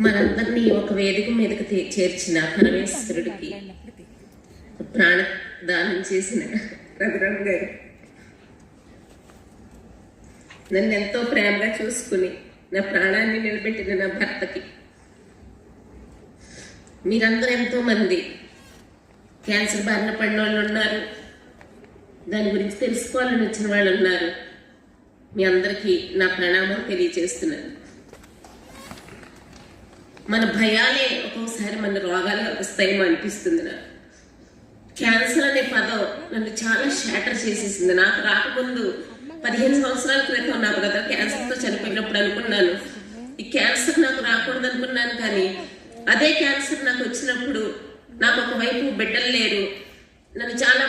మనందరినీ ఒక వేదిక మీదకి చేర్చిన పరమేశ్వరుడికి ప్రాణదానం చేసిన రఘురామ్ గారు, నన్ను ఎంతో ప్రేమగా చూసుకుని నా ప్రాణాన్ని నిలబెట్టిన నా భర్తకి, మీరందరూ ఎంతో మంది క్యాన్సర్ బారిన పడిన వాళ్ళు ఉన్నారు, దాని గురించి తెలుసుకోవాలని వచ్చిన వాళ్ళు ఉన్నారు. మీ అందరికీ నా ప్రణామం తెలియజేస్తున్నాను. మన భయాలే ఒక్కోసారి మన రోగాలు వస్తాయేమో అనిపిస్తుంది. నాకు క్యాన్సర్ అనే పదం నన్ను చాలా షాటర్ చేసేసింది. నాకు రాకముందు 15 సంవత్సరాల క్రితం నా బ్రదర్ క్యాన్సర్తో చనిపోయినప్పుడు అనుకున్నాను, ఈ క్యాన్సర్ నాకు రాకూడదు అనుకున్నాను. కానీ అదే క్యాన్సర్ నాకు వచ్చినప్పుడు నాకు ఒకవైపు బిడ్డలు లేరు, నన్ను చాలా